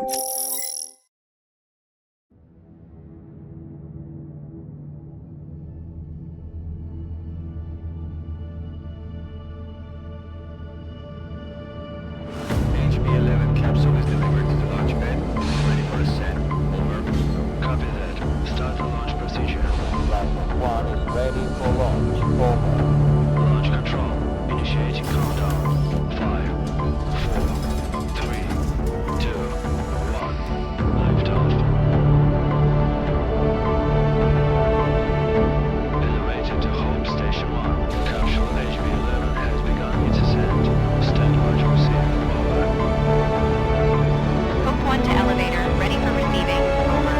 HB-11 capsule is delivered to the launch pad. Ready for ascent. Over. Copy that. Start the launch procedure. Platform 1 is ready for launch. Over. Launch control. Initiating countdown. 5, 4, 3, 2, 1. Liftoff. Elevator to home station 1. Capsule HB-11 has begun its ascent. Stand by to receive. Over. Hope 1 to elevator, ready for receiving. Over.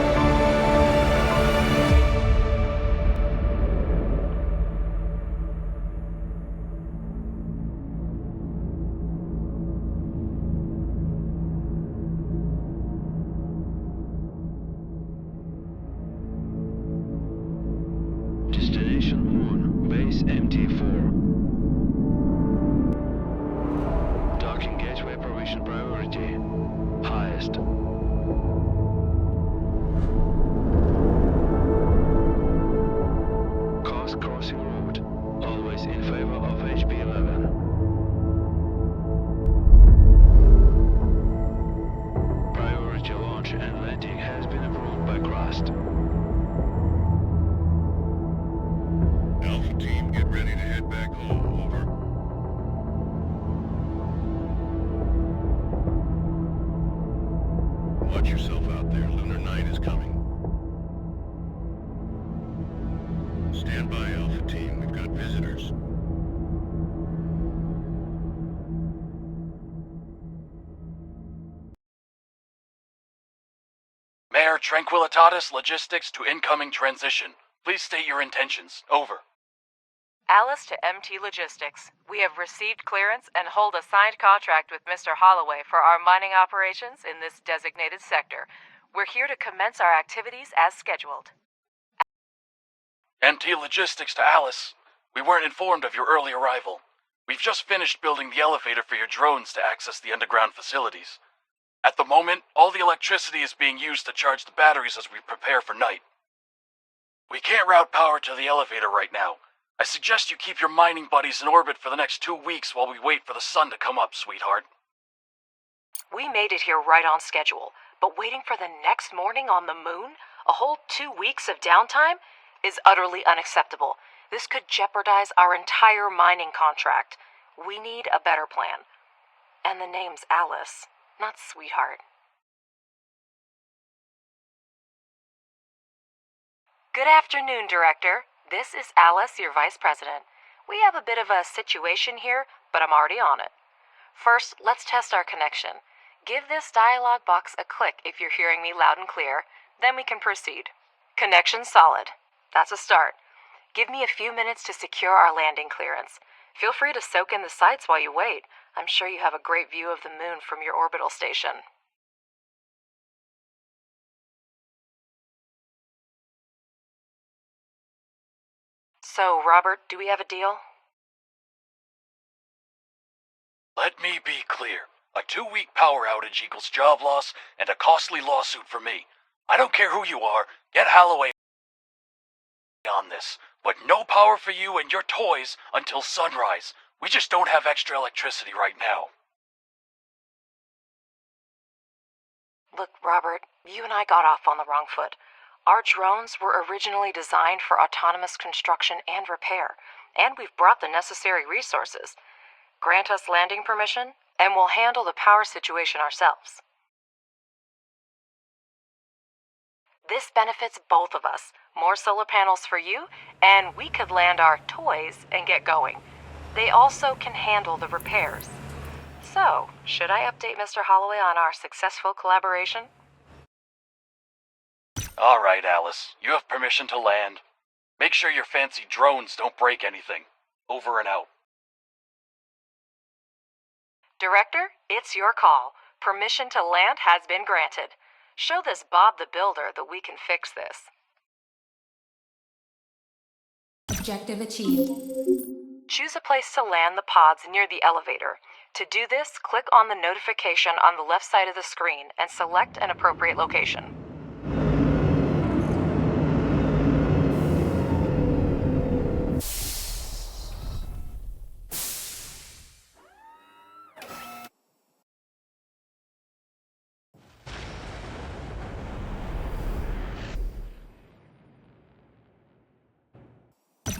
Destination Moon, base MT4. Docking gateway provision priority. Highest. Course crossing route. Always in favor of HB-11. Priority launch and landing has been approved by Crust. Alpha team, get ready to head back home. Over. Watch yourself out there. Lunar night is coming. Stand by, Alpha team. We've got visitors. Mayor Tranquilitatis Logistics to incoming transition. Please state your intentions. Over. Alice to MT Logistics. We have received clearance and hold a signed contract with Mr. Holloway for our mining operations in this designated sector. We're here to commence our activities as scheduled. MT Logistics to Alice. We weren't informed of your early arrival. We've just finished building the elevator for your drones to access the underground facilities. At the moment, all the electricity is being used to charge the batteries as we prepare for night. We can't route power to the elevator right now. I suggest you keep your mining buddies in orbit for the next 2 weeks while we wait for the sun to come up, sweetheart. We made it here right on schedule, but waiting for the next morning on the moon, a whole 2 weeks of downtime, is utterly unacceptable. This could jeopardize our entire mining contract. We need a better plan. And the name's Alice, not sweetheart. Good afternoon, Director. This is Alice, your Vice President. We have a bit of a situation here, but I'm already on it. First, let's test our connection. Give this dialog box a click if you're hearing me loud and clear, then we can proceed. Connection solid. That's a start. Give me a few minutes to secure our landing clearance. Feel free to soak in the sights while you wait. I'm sure you have a great view of the moon from your orbital station. So, Robert, do we have a deal? Let me be clear. A 2-week power outage equals job loss and a costly lawsuit for me. I don't care who you are, get Holloway on this. But no power for you and your toys until sunrise. We just don't have extra electricity right now. Look, Robert, you and I got off on the wrong foot. Our drones were originally designed for autonomous construction and repair, and we've brought the necessary resources. Grant us landing permission, and we'll handle the power situation ourselves. This benefits both of us. More solar panels for you, and we could land our toys and get going. They also can handle the repairs. So, should I update Mr. Holloway on our successful collaboration? All right, Alice. You have permission to land. Make sure your fancy drones don't break anything. Over and out. Director, it's your call. Permission to land has been granted. Show this Bob the Builder that we can fix this. Objective achieved. Choose a place to land the pods near the elevator. To do this, click on the notification on the left side of the screen and select an appropriate location.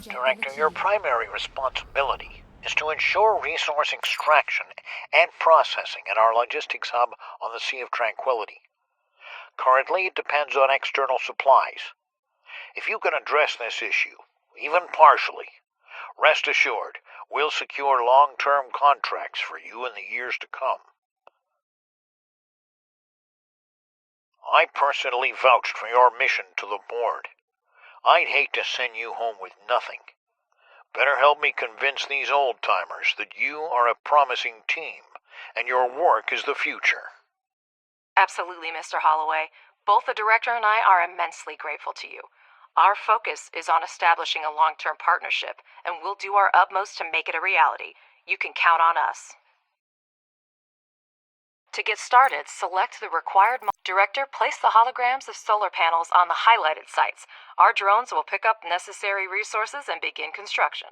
Director, your primary responsibility is to ensure resource extraction and processing at our logistics hub on the Sea of Tranquility. Currently, it depends on external supplies. If you can address this issue, even partially, rest assured we'll secure long-term contracts for you in the years to come. I personally vouched for your mission to the board. I'd hate to send you home with nothing. Better help me convince these old-timers that you are a promising team, and your work is the future. Absolutely, Mr. Holloway. Both the director and I are immensely grateful to you. Our focus is on establishing a long-term partnership, and we'll do our utmost to make it a reality. You can count on us. To get started, select the required Director, place the holograms of solar panels on the highlighted sites. Our drones will pick up necessary resources and begin construction.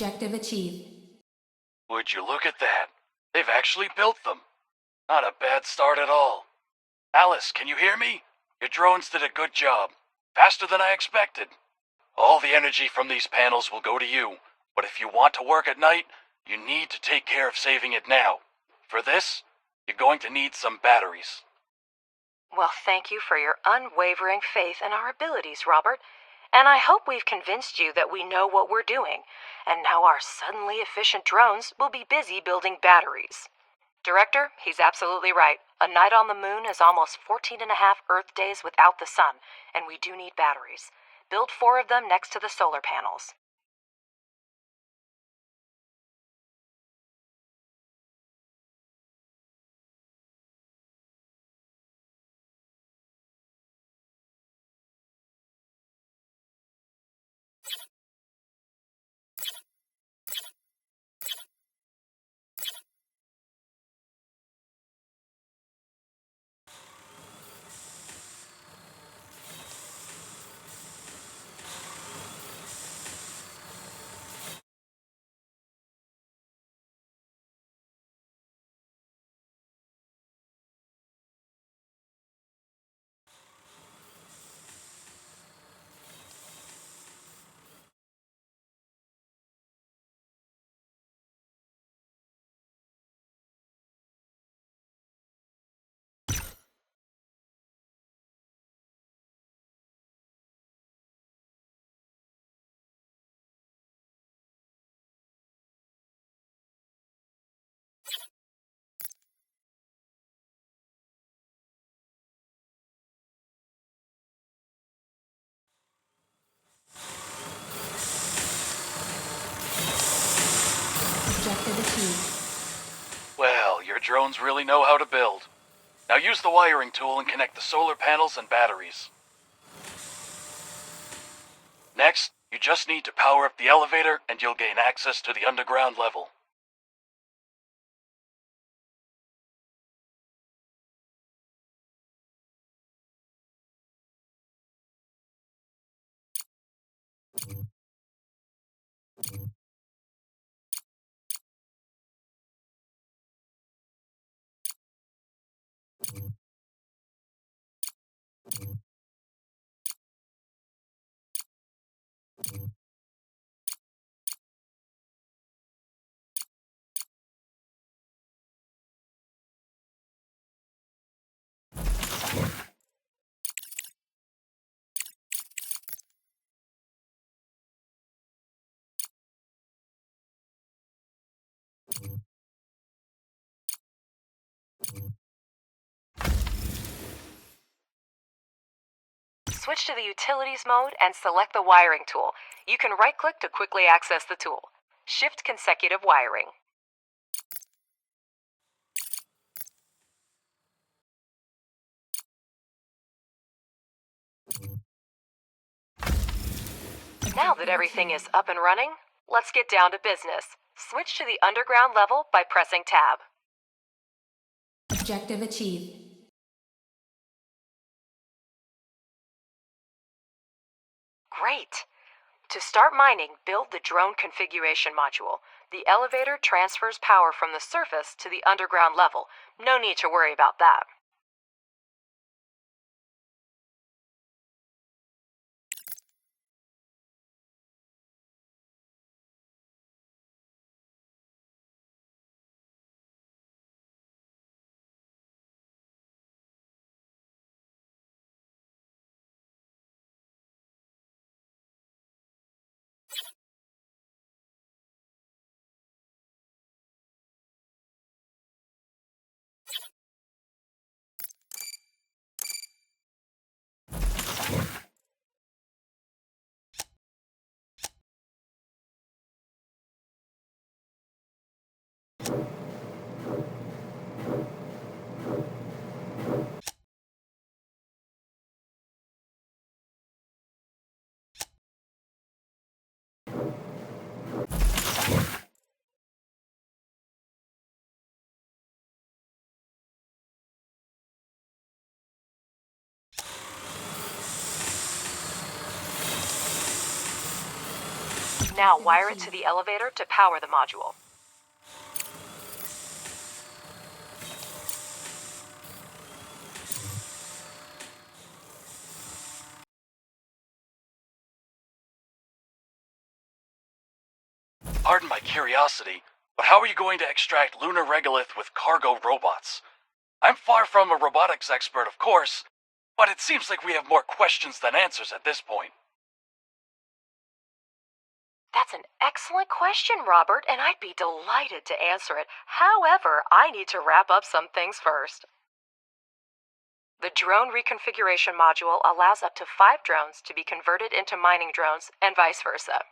Objective achieved. Would you look at that? They've actually built them. Not a bad start at all. Alice, can you hear me? Your drones did a good job. Faster than I expected. All the energy from these panels will go to you, but if you want to work at night, you need to take care of saving it now. For this, you're going to need some batteries. Well, thank you for your unwavering faith in our abilities, Robert. And I hope we've convinced you that we know what we're doing, and now our suddenly efficient drones will be busy building batteries. Director, he's absolutely right. A night on the moon is almost 14 and a half Earth days without the sun, and we do need batteries. Build 4 of them next to the solar panels. Objective achieved. Well, your drones really know how to build. Now use the wiring tool and connect the solar panels and batteries. Next, you just need to power up the elevator and you'll gain access to the underground level. Switch to the Utilities mode and select the Wiring tool. You can right-click to quickly access the tool. Shift consecutive wiring. Now that everything is up and running, let's get down to business. Switch to the underground level by pressing Tab. Objective achieved. Great! To start mining, build the drone configuration module. The elevator transfers power from the surface to the underground level. No need to worry about that. Now wire it to the elevator to power the module. Pardon my curiosity, but how are you going to extract lunar regolith with cargo robots? I'm far from a robotics expert, of course, but it seems like we have more questions than answers at this point. That's an excellent question, Robert, and I'd be delighted to answer it. However, I need to wrap up some things first. The drone reconfiguration module allows up to 5 drones to be converted into mining drones and vice versa.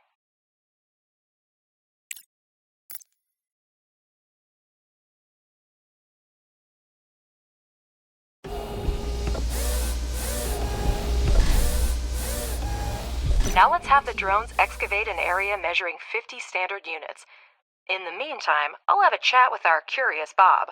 Now let's have the drones excavate an area measuring 50 standard units. In the meantime, I'll have a chat with our curious Bob.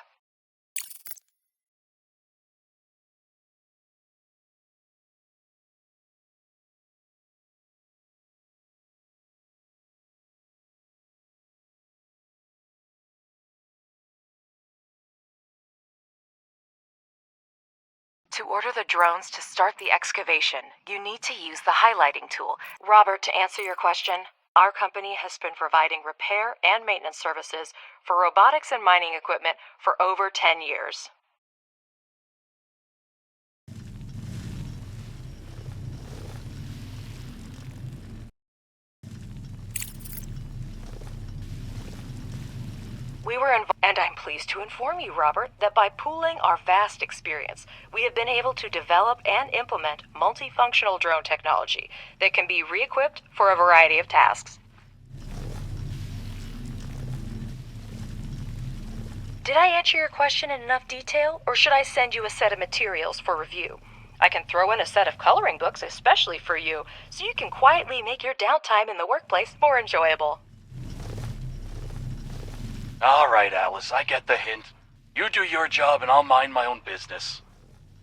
To order the drones to start the excavation, you need to use the highlighting tool. Robert, to answer your question, our company has been providing repair and maintenance services for robotics and mining equipment for over 10 years. And I'm pleased to inform you, Robert, that by pooling our vast experience, we have been able to develop and implement multifunctional drone technology that can be re-equipped for a variety of tasks. Did I answer your question in enough detail, or should I send you a set of materials for review? I can throw in a set of coloring books especially for you, so you can quietly make your downtime in the workplace more enjoyable. All right, Alice, I get the hint. You do your job and I'll mind my own business.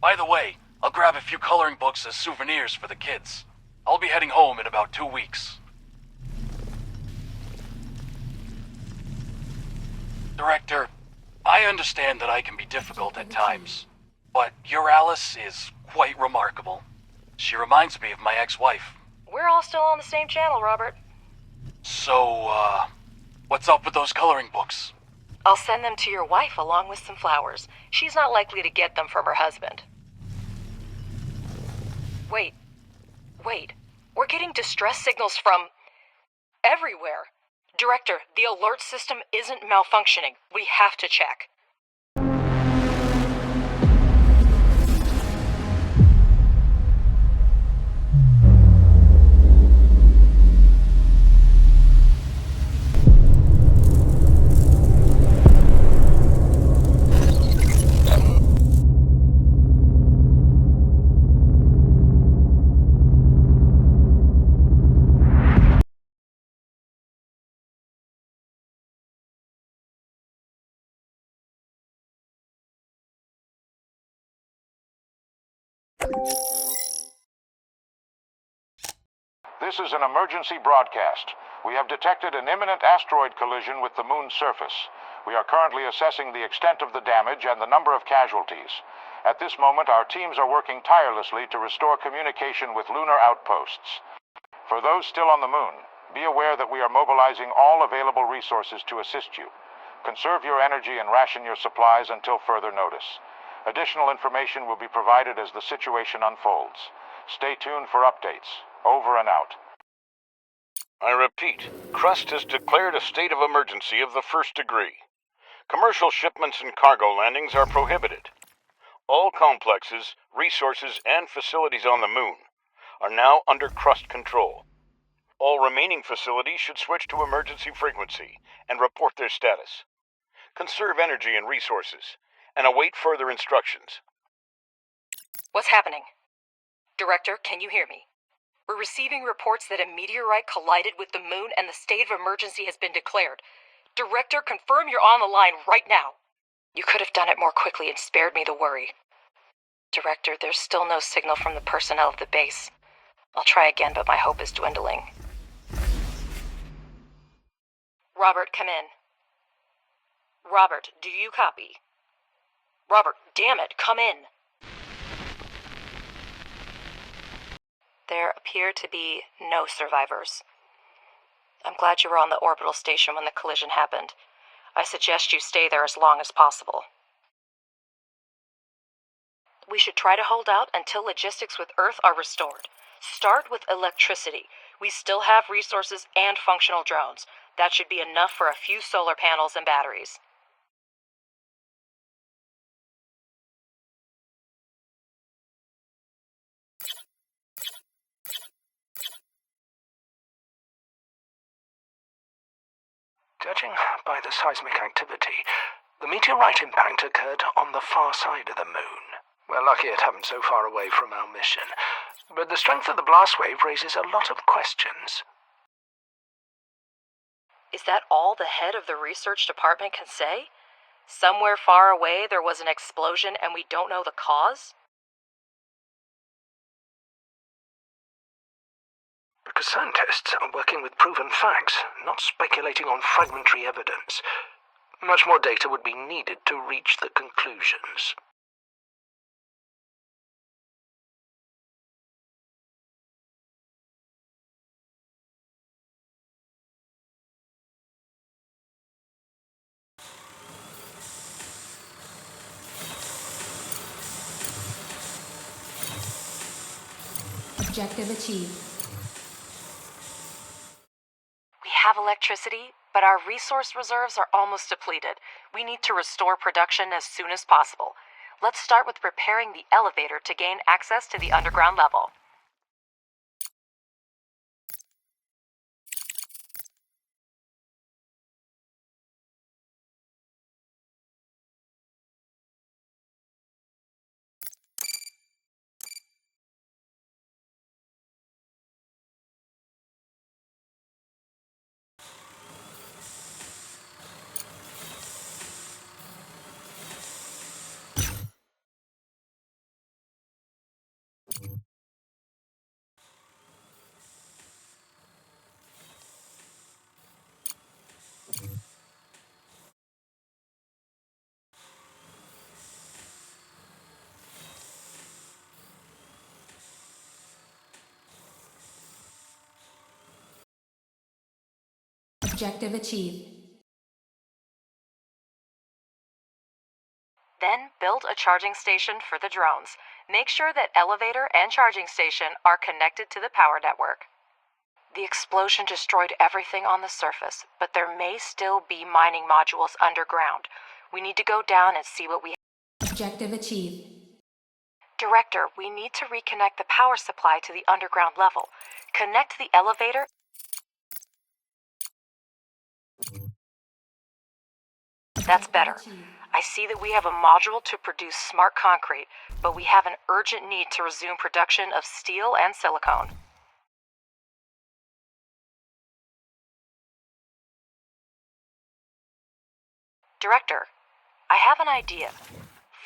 By the way, I'll grab a few coloring books as souvenirs for the kids. I'll be heading home in about 2 weeks. Director, I understand that I can be difficult at times. But your Alice is quite remarkable. She reminds me of my ex-wife. We're all still on the same channel, Robert. So, what's up with those coloring books? I'll send them to your wife along with some flowers. She's not likely to get them from her husband. Wait. We're getting distress signals from everywhere. Director, the alert system isn't malfunctioning. We have to check. This is an emergency broadcast. We have detected an imminent asteroid collision with the moon's surface. We are currently assessing the extent of the damage and the number of casualties. At this moment, our teams are working tirelessly to restore communication with lunar outposts. For those still on the moon, be aware that we are mobilizing all available resources to assist you. Conserve your energy and ration your supplies until further notice. Additional information will be provided as the situation unfolds. Stay tuned for updates. Over and out. I repeat, Crust has declared a state of emergency of the first degree. Commercial shipments and cargo landings are prohibited. All complexes, resources, and facilities on the moon are now under Crust control. All remaining facilities should switch to emergency frequency and report their status. Conserve energy and resources, and await further instructions. What's happening? Director, can you hear me? We're receiving reports that a meteorite collided with the moon and the state of emergency has been declared. Director, confirm you're on the line right now. You could have done it more quickly and spared me the worry. Director, there's still no signal from the personnel of the base. I'll try again, but my hope is dwindling. Robert, come in. Robert, do you copy? Robert, damn it, come in. There appear to be no survivors. I'm glad you were on the orbital station when the collision happened. I suggest you stay there as long as possible. We should try to hold out until logistics with Earth are restored. Start with electricity. We still have resources and functional drones. That should be enough for a few solar panels and batteries. Judging by the seismic activity, the meteorite impact occurred on the far side of the moon. We're lucky it happened so far away from our mission, but the strength of the blast wave raises a lot of questions. Is that all the head of the research department can say? Somewhere far away there was an explosion and we don't know the cause? Because scientists are working with proven facts, not speculating on fragmentary evidence. Much more data would be needed to reach the conclusions. Objective achieved. We have electricity, but our resource reserves are almost depleted. We need to restore production as soon as possible. Let's start with repairing the elevator to gain access to the underground level. Objective achieved. Then build a charging station for the drones. Make sure that elevator and charging station are connected to the power network. The explosion destroyed everything on the surface, but there may still be mining modules underground. We need to go down and see what we have. Objective achieved. Director, we need to reconnect the power supply to the underground level. Connect the elevator. That's better. I see that we have a module to produce smart concrete, but we have an urgent need to resume production of steel and silicone. Director, I have an idea.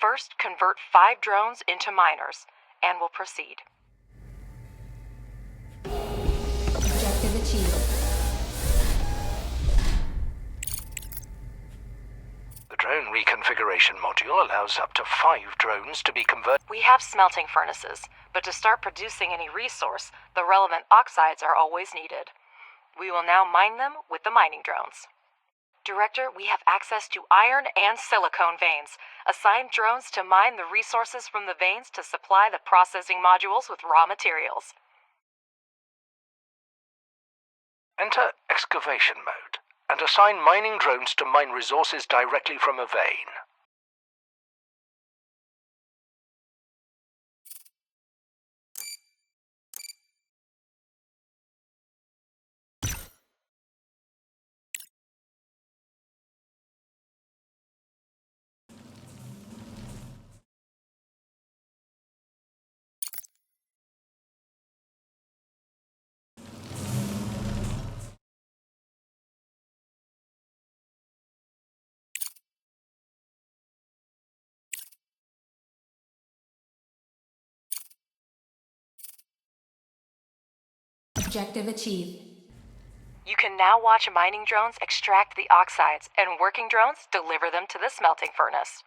First, convert 5 drones into miners, and we'll proceed. Objective achieved. The drone reconfiguration module allows up to 5 drones to be converted. We have smelting furnaces, but to start producing any resource, the relevant oxides are always needed. We will now mine them with the mining drones. Director, we have access to iron and silicone veins. Assign drones to mine the resources from the veins to supply the processing modules with raw materials. Enter excavation mode and assign mining drones to mine resources directly from a vein. Objective achieved. You can now watch mining drones extract the oxides, and working drones deliver them to the smelting furnace.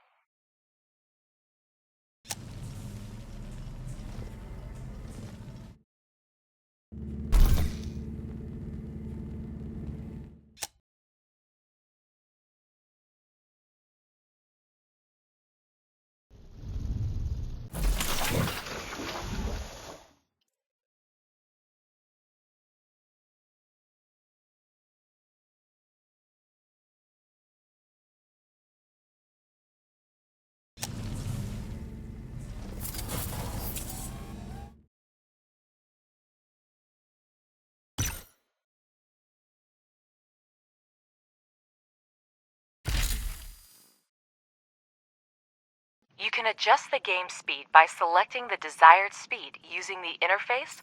You can adjust the game speed by selecting the desired speed using the interface .